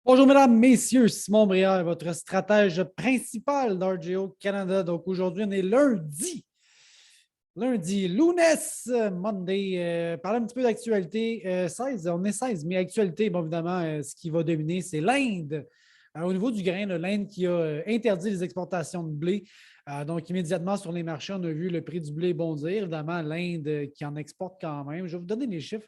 Bonjour, mesdames, messieurs, Simon Brière, votre stratège principal d'RGO Canada. Donc, aujourd'hui, on est lundi. Lunes, Monday. Parler un petit peu d'actualité. 16, on est 16, mais actualité, bon, évidemment, ce qui va dominer, c'est l'Inde. Au niveau du grain, l'Inde qui a interdit les exportations de blé. Donc, immédiatement sur les marchés, on a vu le prix du blé bondir. Évidemment, l'Inde qui en exporte quand même. Je vais vous donner les chiffres.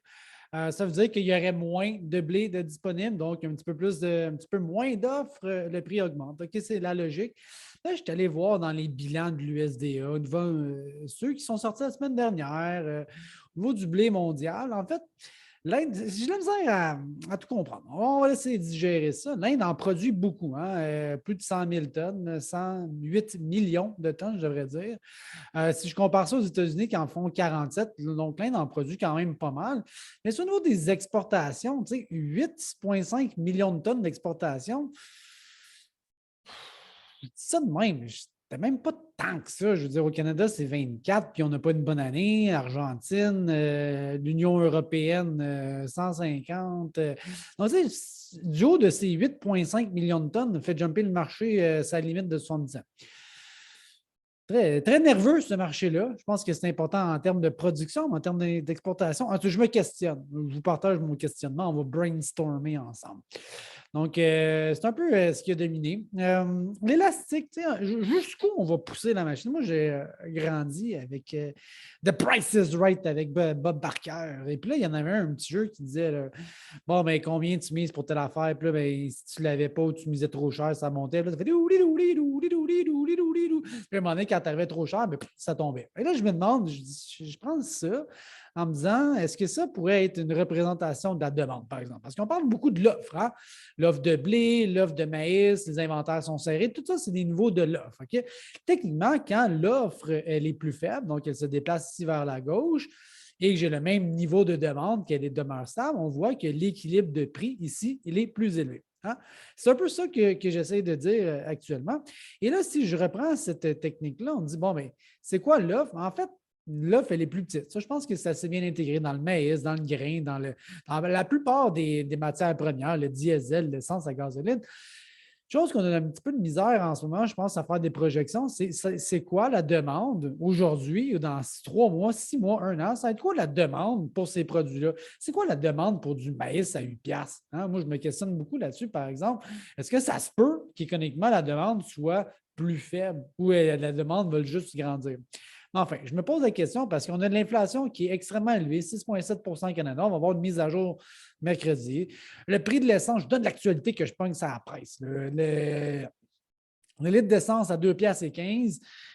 Ça veut dire qu'il y aurait moins de blé de disponible, donc un petit peu moins d'offres, le prix augmente. OK, c'est la logique. Là, je suis allé voir dans les bilans de l'USDA, devant ceux qui sont sortis la semaine dernière, au niveau du blé mondial. En fait, l'Inde, j'ai de la misère à tout comprendre. On va laisser digérer ça. L'Inde en produit beaucoup, hein, plus de 100 000 tonnes, 108 millions de tonnes, je devrais dire. Si je compare ça aux États-Unis qui en font 47, donc l'Inde en produit quand même pas mal. Mais au niveau des exportations, 8,5 millions de tonnes d'exportation, je dis ça de même. C'était même pas tant que ça. Je veux dire, au Canada, c'est 24, puis on n'a pas une bonne année. Argentine, l'Union européenne, 150. Donc, tu sais, du haut de ces 8,5 millions de tonnes, fait jumper le marché sa limite de 70 ans. Très, très nerveux, ce marché-là. Je pense que c'est important en termes de production, mais en termes d'exportation. En tout cas, je me questionne. Je vous partage mon questionnement. On va brainstormer ensemble. Donc, c'est un peu ce qui a dominé. L'élastique, jusqu'où on va pousser la machine? Moi, j'ai grandi avec The Price is Right avec Bob Barker. Et puis là, il y en avait un petit jeu qui disait là, bon, ben, combien tu mises pour telle affaire? Puis là, ben, si tu ne l'avais pas ou tu misais trop cher, ça montait. Puis là, ça fait puis à un moment donné, quand tu arrivais trop cher, ben, ça tombait. Et là, je me demande, je prends ça en me disant, est-ce que ça pourrait être une représentation de la demande, par exemple? Parce qu'on parle beaucoup de l'offre, hein? L'offre de blé, l'offre de maïs, les inventaires sont serrés, tout ça, c'est des niveaux de l'offre. OK? Techniquement, quand l'offre elle est plus faible, donc elle se déplace ici vers la gauche, et que j'ai le même niveau de demande qu'elle demeure stable, on voit que l'équilibre de prix ici, il est plus élevé. Hein? C'est un peu ça que j'essaie de dire actuellement. Et là, si je reprends cette technique-là, on dit, bon, mais c'est quoi l'offre? En fait, l'offre, elle est plus petite. Ça, je pense que c'est assez bien intégré dans le maïs, dans le grain, dans la plupart des matières premières, le diesel, l'essence, la gasoline. Chose qu'on a un petit peu de misère en ce moment, je pense, à faire des projections. C'est quoi la demande aujourd'hui ou dans 3 mois, 6 mois, 1 an? Ça va être quoi la demande pour ces produits-là? C'est quoi la demande pour du maïs à 8 piastres? Hein? Moi, je me questionne beaucoup là-dessus, par exemple. Est-ce que ça se peut qu'économiquement, la demande soit plus faible ou la demande va juste grandir? Enfin, je me pose la question parce qu'on a de l'inflation qui est extrêmement élevée, 6,7 au Canada. On va avoir une mise à jour mercredi. Le prix de l'essence, je donne l'actualité que je pogne ça à la presse. Le litre d'essence à 2,15 piastres.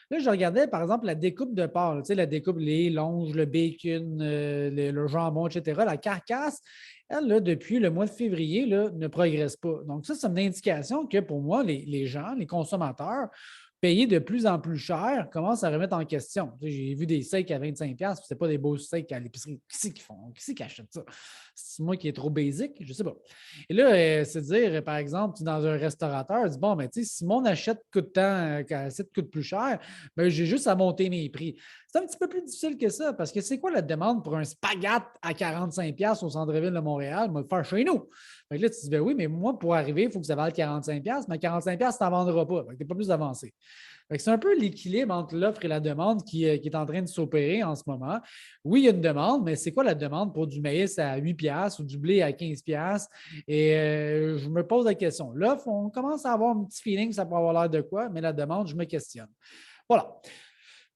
Là, je regardais, par exemple, la découpe de porc, la découpe, les longes, le bacon, le jambon, etc. La carcasse, elle, là, depuis le mois de février, là, ne progresse pas. Donc, ça, c'est une indication que pour moi, les gens, les consommateurs, payer de plus en plus cher commence à remettre en question. J'ai vu des steaks à 25$, puis ce pas des beaux steaks à l'épicerie. Qui c'est qui font? Qui c'est qui achète ça? C'est moi qui est trop basique? Je ne sais pas. Et là, c'est dire, par exemple, dans un restaurateur, dis bon, mais tu sais, si mon achète coûte tant, l'assiette coûte plus cher, ben, j'ai juste à monter mes prix. C'est un petit peu plus difficile que ça, parce que c'est quoi la demande pour un spaghette à 45$ au centre-ville de Montréal? Moi, le faire chez nous. Fait que là, tu te dis, ben oui, mais moi, pour arriver, il faut que ça vaille 45$, mais 45$, tu n'en vendras pas. Tu n'es pas plus avancé. C'est un peu l'équilibre entre l'offre et la demande qui est en train de s'opérer en ce moment. Oui, il y a une demande, mais c'est quoi la demande pour du maïs à 8$ ou du blé à 15$? Et je me pose la question. L'offre, on commence à avoir un petit feeling, ça peut avoir l'air de quoi, mais la demande, je me questionne. Voilà.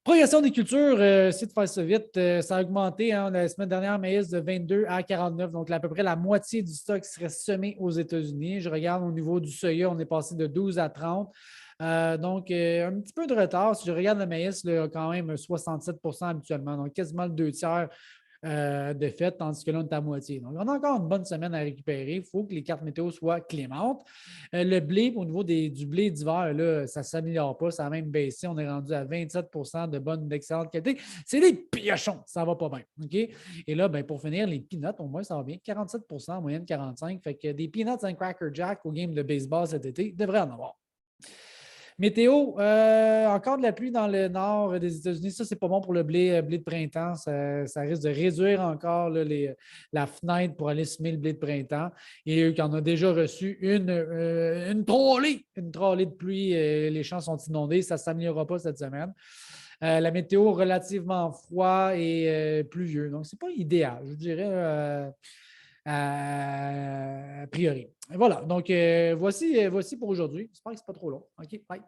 Progression des cultures, c'est de faire ça vite. Ça a augmenté la semaine dernière, maïs de 22 à 49, donc à peu près la moitié du stock serait semé aux États-Unis. Je regarde au niveau du soya, on est passé de 12 à 30. Donc, un petit peu de retard. Si je regarde le maïs, là, quand même 67 habituellement, donc quasiment le 2 tiers de fait, tandis que là, on est à moitié. Donc, on a encore une bonne semaine à récupérer. Il faut que les cartes météo soient clémentes. Le blé, au niveau du blé d'hiver, là, ça ne s'améliore pas. Ça a même baissé. On est rendu à 27 de bonne, d'excellente qualité. C'est des piochons. Ça ne va pas bien. OK? Et là, ben, pour finir, les peanuts, au moins, ça va bien. 47 en moyenne 45. Fait que des peanuts and Cracker Jack au game de baseball cet été, devrait en avoir. Météo, encore de la pluie dans le nord des États-Unis. Ça, c'est pas bon pour le blé de printemps. Ça risque de réduire encore là, la fenêtre pour aller semer le blé de printemps. Et eux qui en ont déjà reçu une trolley de pluie, les champs sont inondés. Ça ne s'améliorera pas cette semaine. La météo relativement froid et pluvieux. Donc, ce n'est pas idéal, je dirais, a priori. Voilà. Donc, voici pour aujourd'hui. J'espère que ce n'est pas trop long. OK, bye.